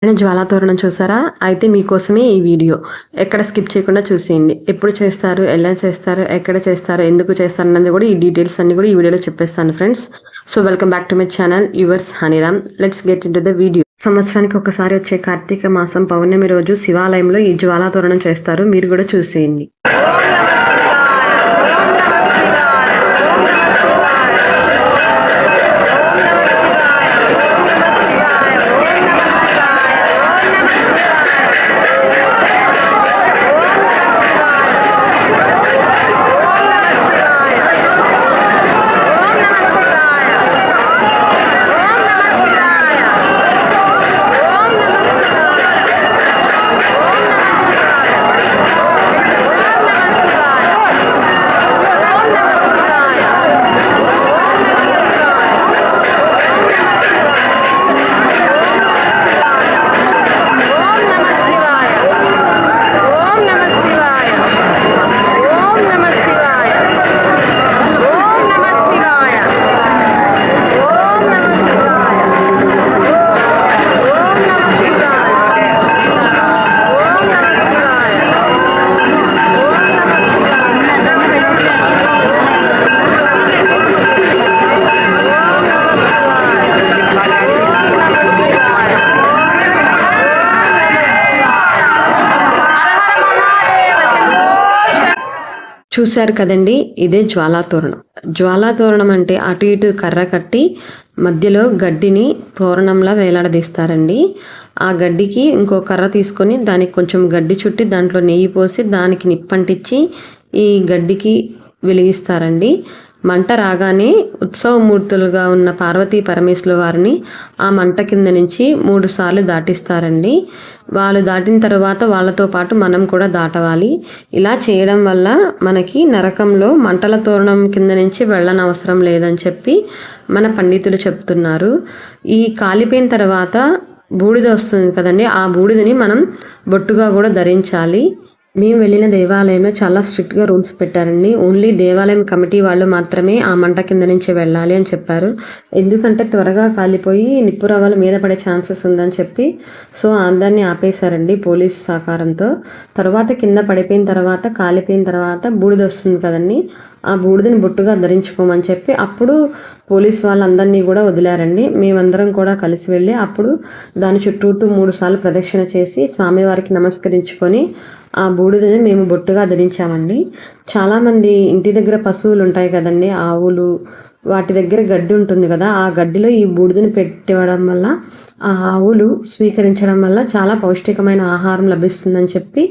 జ్వాలా తోరణం చూసారా? అయితే మీకోసమే ఈ వీడియో. ఎక్కడ స్కిప్ చేయకుండా చూసేయండి. ఎప్పుడు చేస్తారు, ఎలా చేస్తారు, ఎక్కడ చేస్తారు, ఎందుకు చేస్తారు అన్నది కూడా ఈ డీటెయిల్స్ అన్ని కూడా ఈ వీడియోలో చెప్పేస్తాను friends. So welcome back to my channel yours Haniram. Let's get into the video. సంవత్సరానికి ఒకసారి వచ్చే కార్తీక మాసం పౌర్ణమి రోజు శివాలయంలో ఈ జ్వాలా తోరణం చేస్తారు. మీరు కూడా చూసేయండి. చూశారు కదండి, ఇదే జ్వాలా తోరణం. జ్వాలా తోరణం అంటే అటు ఇటు కర్ర కట్టి మధ్యలో గడ్డిని తోరణంలా వేలాడదీస్తారండి. ఆ గడ్డికి ఇంకో కర్ర తీసుకొని దానికి కొంచెం గడ్డి చుట్టి దాంట్లో నెయ్యి పోసి దానికి నిప్పంటించి ఈ గడ్డికి వెలిగిస్తారండి. మంట రాగానే ఉత్సవమూర్తులుగా ఉన్న పార్వతీ పరమేశ్వరుల వారిని ఆ మంట కింద నుంచి 3 సార్లు దాటిస్తారండి. వాళ్ళు దాటిన తర్వాత వాళ్ళతో పాటు మనం కూడా దాటవాలి. ఇలా చేయడం వల్ల మనకి నరకంలో మంటల తోరణం కింద నుంచి వెళ్ళని అవసరం లేదని చెప్పి మన పండితులు చెప్తున్నారు. ఈ కాలిపోయిన తర్వాత బూడిద వస్తుంది కదండి, ఆ బూడిదని మనం బొట్టుగా కూడా ధరించాలి. మేము వెళ్ళిన దేవాలయంలో చాలా స్ట్రిక్ట్గా రూల్స్ పెట్టారండి. ఓన్లీ దేవాలయం కమిటీ వాళ్ళు మాత్రమే ఆ మంట కింద నుంచి వెళ్ళాలి అని చెప్పారు. ఎందుకంటే త్వరగా కాలిపోయి నిప్పురవ్వల మీద పడే ఛాన్సెస్ ఉందని చెప్పి సో అందరినీ ఆపేశారండి పోలీసు సహకారంతో. తర్వాత కింద పడిపోయిన తర్వాత కాలిపోయిన తర్వాత బూడిద వస్తుంది కదండి, ఆ బూడిదని బొట్టుగా ధరించుకోమని చెప్పి అప్పుడు పోలీస్ వాళ్ళందరినీ కూడా వదిలారండి. మేమందరం కూడా కలిసి వెళ్ళి అప్పుడు దాని చుట్టూతో 3 సార్లు ప్రదక్షిణ చేసి స్వామివారికి నమస్కరించుకొని ఆ బూడిదని మేము బొట్టుగా ధరించామండి. చాలామంది ఇంటి దగ్గర పశువులు ఉంటాయి కదండి, ఆవులు, వాటి దగ్గర గడ్డి ఉంటుంది కదా, ఆ గడ్డిలో ఈ బూడిదని పెట్టడం వల్ల ఆ ఆవులు స్వీకరించడం వల్ల చాలా పౌష్టికమైన ఆహారం లభిస్తుందని చెప్పి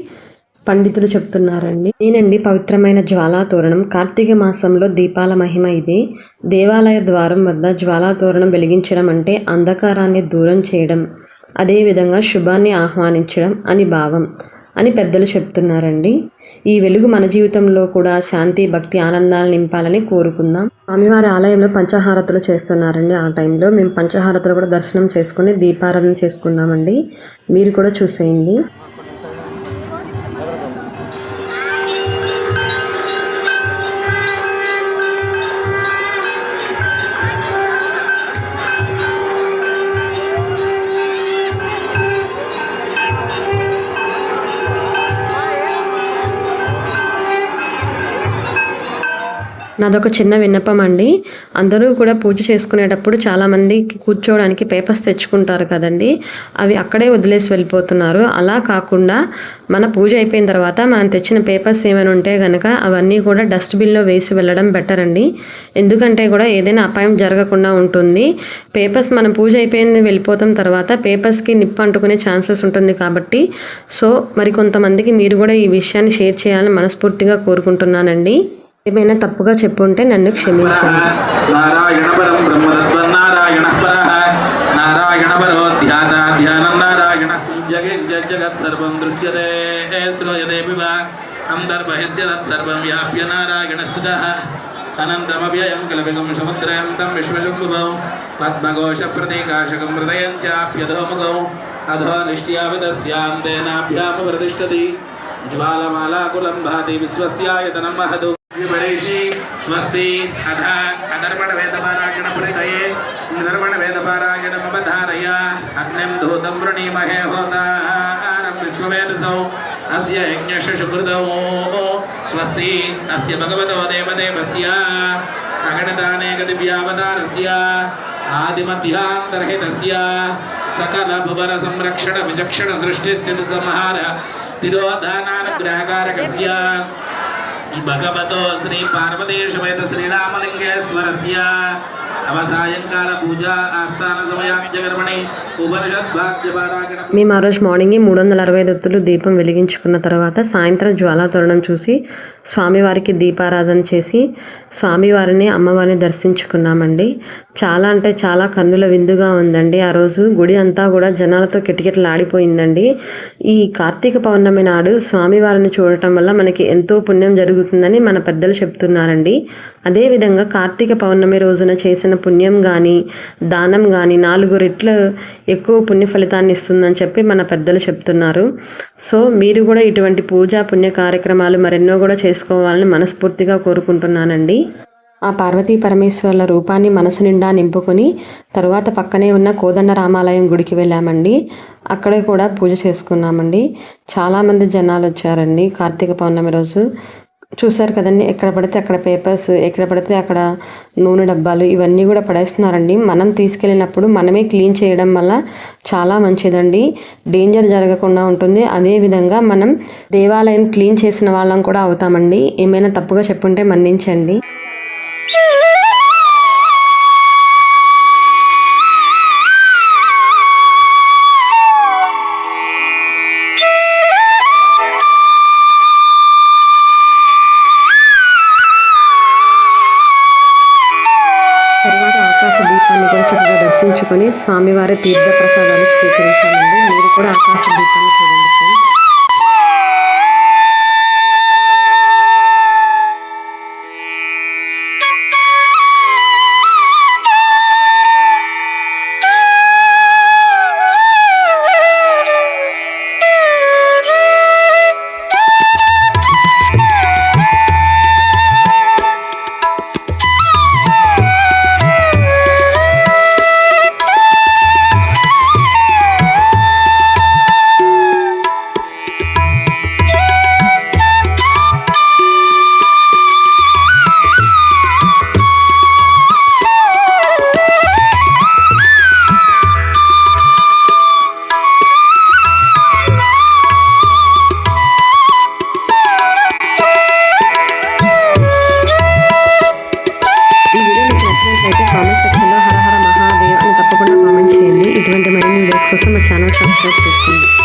పండితులు చెప్తున్నారండి. నేనండి పవిత్రమైన జ్వాలా తోరణం. కార్తీక మాసంలో దీపాల మహిమ ఇది. దేవాలయ ద్వారం వద్ద జ్వాలా తోరణం వెలిగించడం అంటే అంధకారాన్ని దూరం చేయడం, అదేవిధంగా శుభాన్ని ఆహ్వానించడం అని భావం అని పెద్దలు చెప్తున్నారండి. ఈ వెలుగు మన జీవితంలో కూడా శాంతి, భక్తి, ఆనందాలు నింపాలని కోరుకుందాం. స్వామివారి ఆలయంలో పంచహారతులు చేస్తున్నారండి. ఆ టైంలో మేము పంచహారతులు కూడా దర్శనం చేసుకుని దీపారాధన చేసుకున్నామండి. మీరు కూడా చూసేయండి. నాదొక చిన్న విన్నపం అండి. అందరూ కూడా పూజ చేసుకునేటప్పుడు చాలామంది కూర్చోవడానికి పేపర్స్ తెచ్చుకుంటారు కదండి, అవి అక్కడే వదిలేసి వెళ్ళిపోతున్నారు. అలా కాకుండా మన పూజ అయిపోయిన తర్వాత మనం తెచ్చిన పేపర్స్ ఏమైనా ఉంటే కనుక అవన్నీ కూడా డస్ట్బిన్లో వేసి వెళ్ళడం బెటర్ అండి. ఎందుకంటే కూడా ఏదైనా అపాయం జరగకుండా ఉంటుంది. పేపర్స్ మనం పూజ అయిపోయింది వెళ్ళిపోతాం, తర్వాత పేపర్స్కి నిప్పు అంటుకునే ఛాన్సెస్ ఉంటుంది కాబట్టి సో మరి కొంతమందికి మీరు కూడా ఈ విషయాన్ని షేర్ చేయాలని మనస్ఫూర్తిగా కోరుకుంటున్నానండి. ఏమైనా తప్పుగా చెప్పుంటే నన్ను క్షమించండి. నారాయణ పరం బ్రహ్మతత్వం నారాయణ పరః నారాయణ పరో ధ్యానం నారాయణ జగత్ సర్వం దృశ్యతే శ్రూయతే వివ అంతర్బహిష్య తత్సర్వం వ్యాప్య నారాయణ స్థితః అనంతమవ్యయం కల్పితం సముద్రయంతం విశ్వశంభువం పద్మఘోష ప్రతీకాశకం హృదయం చాప్యధోముఖం అధో నిష్ట్యావిదస్యాం తేనాభ్యాం ప్రతిష్ఠతి ज्वालमालाकुलं भाति विश्वस्यायतनं महदु परेशि स्वस्ति अथ अदर्पण वेदपारायण परितये निर्वण वेदपारायण अवधारय अग्नि यज्ञं धूतं वृणीमहे होतारं विश्ववेदसौ अस्य यज्ञस्य सुकृतौ स्वस्ति अस्य भगवतो देवदेवस्य अगणदानेकदिव्यावतारस्य आदिमध्यान्तरहितस्य सकलभुवन संरक्षण विचक्षण सृष्टिस्थितिसंहार तिरोधानानुग्रहकारकस्य भगवतो श्री पार्वतीश समेत श्रीरामलिंगेश्वरस्य अवसायंकाल पूजा आस्थान समयामिजकर्मणि उपनिषद भाग्यपारागण మేము ఆ రోజు మార్నింగ్ 365 ఒత్తులు దీపం వెలిగించుకున్న తర్వాత సాయంత్రం జ్వాలాతోరణం చూసి స్వామివారికి దీపారాధన చేసి స్వామివారిని అమ్మవారిని దర్శించుకున్నామండి. చాలా అంటే చాలా కన్నుల విందుగా ఉందండి. ఆ రోజు గుడి అంతా కూడా జనాలతో కిటకిటలాడిపోయిందండి. ఈ కార్తీక పౌర్ణమి నాడు స్వామివారిని చూడటం వల్ల మనకి ఎంతో పుణ్యం జరుగుతుందని మన పెద్దలు చెప్తున్నారండి. అదేవిధంగా కార్తీక పౌర్ణమి రోజున చేసిన పుణ్యం కానీ దానం కానీ 4 రెట్లు ఎక్కువ పుణ్య ఫలితాన్ని ఇస్తుందని చెప్పి మన పెద్దలు చెప్తున్నారు. సో మీరు కూడా ఇటువంటి పూజా పుణ్య కార్యక్రమాలు మరెన్నో కూడా చేసుకోవాలని మనస్ఫూర్తిగా కోరుకుంటున్నానండి. ఆ పార్వతీ పరమేశ్వర్ల రూపాన్ని మనసు నిండా నింపుకొని తరువాత పక్కనే ఉన్న కోదండ రామాలయం గుడికి వెళ్ళామండి. అక్కడే కూడా పూజ చేసుకున్నామండి. చాలామంది జనాలు వచ్చారండి. కార్తీక పౌర్ణమి రోజు చూశారు కదండి. ఎక్కడ పడితే అక్కడ పేపర్స్, ఎక్కడ పడితే అక్కడ నూనె డబ్బాలు ఇవన్నీ కూడా పడేస్తున్నారండి. మనం తీసుకెళ్ళినప్పుడు మనమే క్లీన్ చేయడం వల్ల చాలా మంచిదండి. డేంజర్ జరగకుండా ఉంటుంది. అదేవిధంగా మనం దేవాలయం క్లీన్ చేసిన వాళ్ళం కూడా అవుతామండి. ఏమైనా తప్పుగా చెప్పుంటే మన్నించండి. తర్వాత ఆకాశ దీపాన్ని కూడా చక్కగా దర్శించుకొని స్వామివారి తీర్థ ప్రసాదాలు స్వీకరించామండి. మీరు కూడా ఆకాశ దీపాన్ని చూడండి ఫ్రెండ్స్. కామెంట్ సెక్షన్లో హర హర మహాదేవ్ అని తప్పకుండా కామెంట్ చేయండి. ఇటువంటి మరిన్ని వీడియోస్ కోసం మా ఛానల్ సబ్స్క్రైబ్ చేసుకోండి.